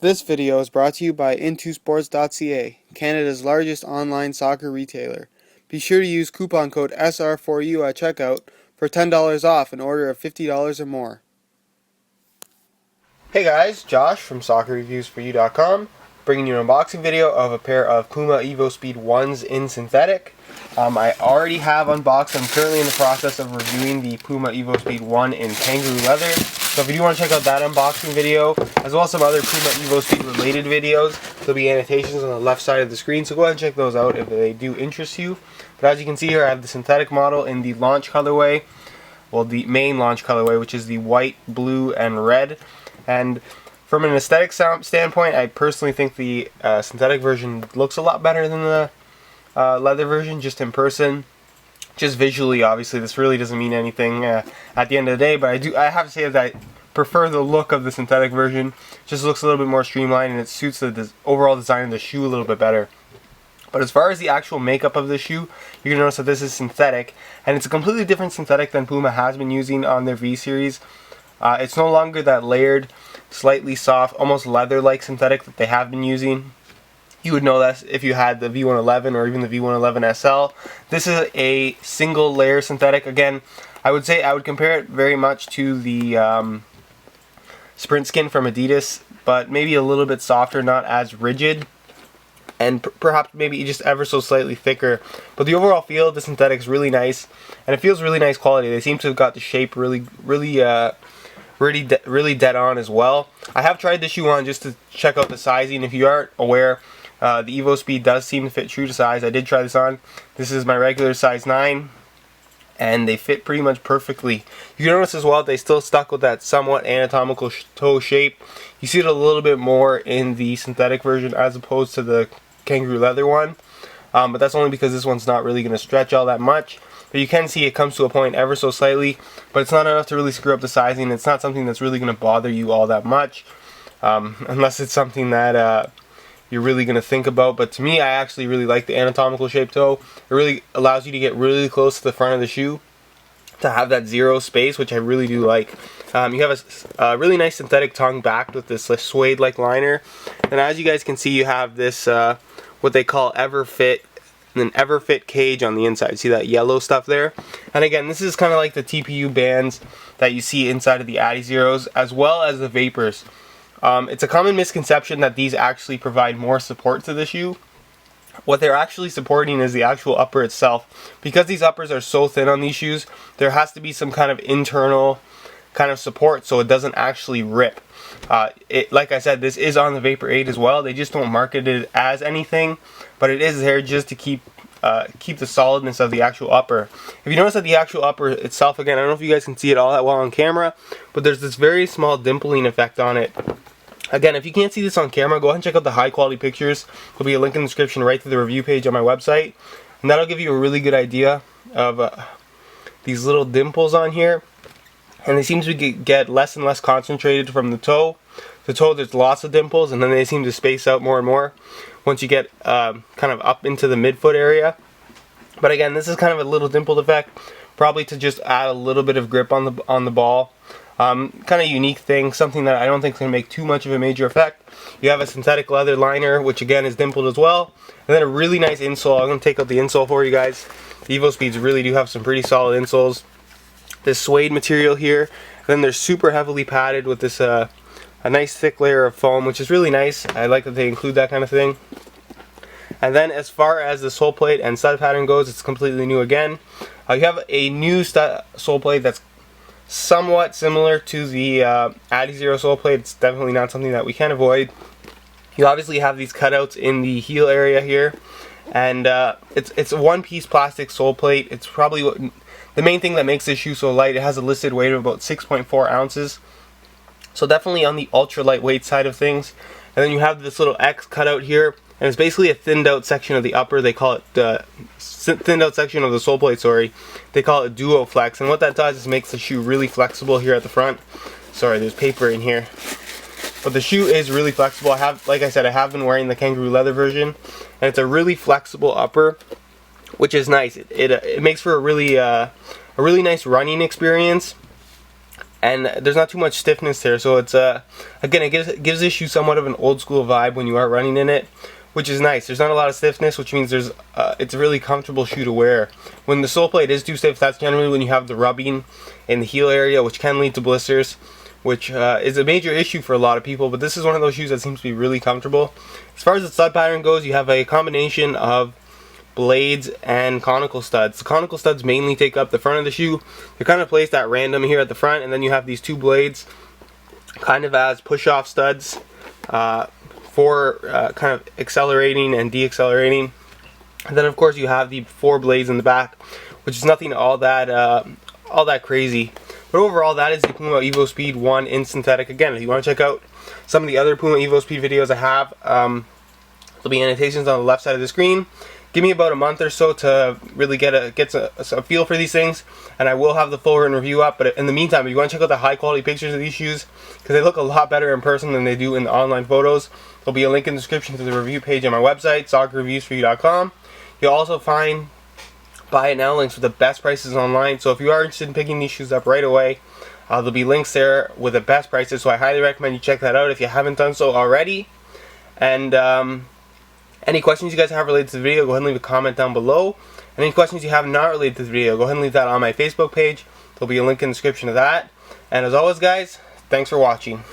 This video is brought to you by Intosports.ca, Canada's largest online soccer retailer. Be sure to use coupon code SR4U at checkout for $10 off an order of $50 or more. Hey guys, Josh from SoccerReviewsForYou.com, bringing you an unboxing video of a pair of Puma evoSPEED 1s in synthetic. I already have unboxed. I'm currently in the process of reviewing the Puma evoSPEED 1 in kangaroo leather. So if you do want to check out that unboxing video, as well as some other Puma evoSPEED related videos, there'll be annotations on the left side of the screen, so go ahead and check those out if they do interest you. But as you can see here, I have the synthetic model in the launch colorway, well, the main launch colorway, which is the white, blue, and red. And from an aesthetic standpoint, I personally think the synthetic version looks a lot better than the leather version, just in person. Just visually, obviously, this really doesn't mean anything at the end of the day, but I have to say that I prefer the look of the synthetic version. It just looks a little bit more streamlined, and it suits the overall design of the shoe a little bit better. But as far as the actual makeup of the shoe, you're going to notice that this is synthetic, and it's a completely different synthetic than Puma has been using on their V-Series. It's no longer that layered, slightly soft, almost leather-like synthetic that they have been using. You would know that if you had the V111 or even the V111 SL. This is a single layer synthetic. Again, I would say I would compare it very much to the Sprint Skin from Adidas, but maybe a little bit softer, not as rigid, and perhaps maybe just ever so slightly thicker. But the overall feel of the synthetic is really nice, and it feels really nice quality. They seem to have got the shape really dead on as well. I have tried the shoe on just to check out the sizing. If you aren't aware, the evoSPEED does seem to fit true to size. I did try this on. This is my regular size 9, and they fit pretty much perfectly. You can notice as well they still stuck with that somewhat anatomical toe shape. You see it a little bit more in the synthetic version as opposed to the kangaroo leather one, but that's only because this one's not really going to stretch all that much. But you can see it comes to a point ever so slightly, but it's not enough to really screw up the sizing. It's not something that's really going to bother you all that much, unless it's something that you're really going to think about. But to me, I actually really like the anatomical shaped toe. It really allows you to get really close to the front of the shoe to have that zero space, which I really do like. You have a really nice synthetic tongue backed with this suede-like liner. And as you guys can see, you have this what they call EverFit, and an EverFit cage on the inside. See that yellow stuff there? And again, this is kind of like the TPU bands that you see inside of the Adizeros, as well as the Vapors. It's a common misconception that these actually provide more support to the shoe. What they're actually supporting is the actual upper itself. Because these uppers are so thin on these shoes, there has to be some kind of internal kind of support so it doesn't actually rip. Like I said, this is on the Vapor 8 as well. They just don't market it as anything, but it is there just to keep the solidness of the actual upper. If you notice that the actual upper itself, again, I don't know if you guys can see it all that well on camera, but there's this very small dimpling effect on it. Again, if you can't see this on camera, go ahead and check out the high quality pictures. There'll be a link in the description right to the review page on my website, and that'll give you a really good idea of these little dimples on here. And they seem to get less and less concentrated from the toe. The toe, there's lots of dimples, and then they seem to space out more and more once you get kind of up into the midfoot area. But again, this is kind of a little dimpled effect, probably to just add a little bit of grip on the ball. Kind of unique thing, something that I don't think is going to make too much of a major effect. You have a synthetic leather liner, which again is dimpled as well, and then a really nice insole. I'm going to take out the insole for you guys. The evoSPEEDs really do have some pretty solid insoles. This suede material here, and then they're super heavily padded with this a nice thick layer of foam, which is really nice. I like that they include that kind of thing. And then as far as the sole plate and stud pattern goes, it's completely new again. You have a new sole plate that's somewhat similar to the Adizero sole plate. It's definitely not something that we can avoid. You obviously have these cutouts in the heel area here, and it's a one-piece plastic sole plate. It's probably the main thing that makes this shoe so light. It has a listed weight of about 6.4 ounces. So definitely on the ultra lightweight side of things. And then you have this little X cutout here, and it's basically a thinned out section of the upper. They call it the thinned out section of the sole plate, sorry. They call it Duo Flex, and what that does is makes the shoe really flexible here at the front. Sorry, there's paper in here. But the shoe is really flexible. Like I said, I have been wearing the kangaroo leather version, and it's a really flexible upper, which is nice. It makes for a really nice running experience. and there's not too much stiffness there, so it's again, it gives this shoe somewhat of an old school vibe when you are running in it, which is nice. There's not a lot of stiffness, which means it's a really comfortable shoe to wear. When the sole plate is too stiff, that's generally when you have the rubbing in the heel area, which can lead to blisters, which is a major issue for a lot of people. But this is one of those shoes that seems to be really comfortable. As far as the stud pattern goes, you have a combination of blades and conical studs. The conical studs mainly take up the front of the shoe. They're kind of placed at random here at the front, and then you have these two blades kind of as push-off studs for kind of accelerating and deaccelerating. And then of course you have the 4 blades in the back, which is nothing all that crazy. But overall, that is the Puma evoSPEED 1 in synthetic. Again, if you want to check out some of the other Puma evoSPEED videos I have, there'll be annotations on the left side of the screen. Give me about a month or so to really get a feel for these things, and I will have the full written review up. But in the meantime, if you want to check out the high quality pictures of these shoes, because they look a lot better in person than they do in the online photos, there'll be a link in the description to the review page on my website, soccerreviewsforyou.com. You'll also find buy it now links with the best prices online, so if you are interested in picking these shoes up right away, there'll be links there with the best prices, so I highly recommend you check that out if you haven't done so already. And any questions you guys have related to the video, go ahead and leave a comment down below. And any questions you have not related to the video, go ahead and leave that on my Facebook page. There'll be a link in the description of that. And as always guys, thanks for watching.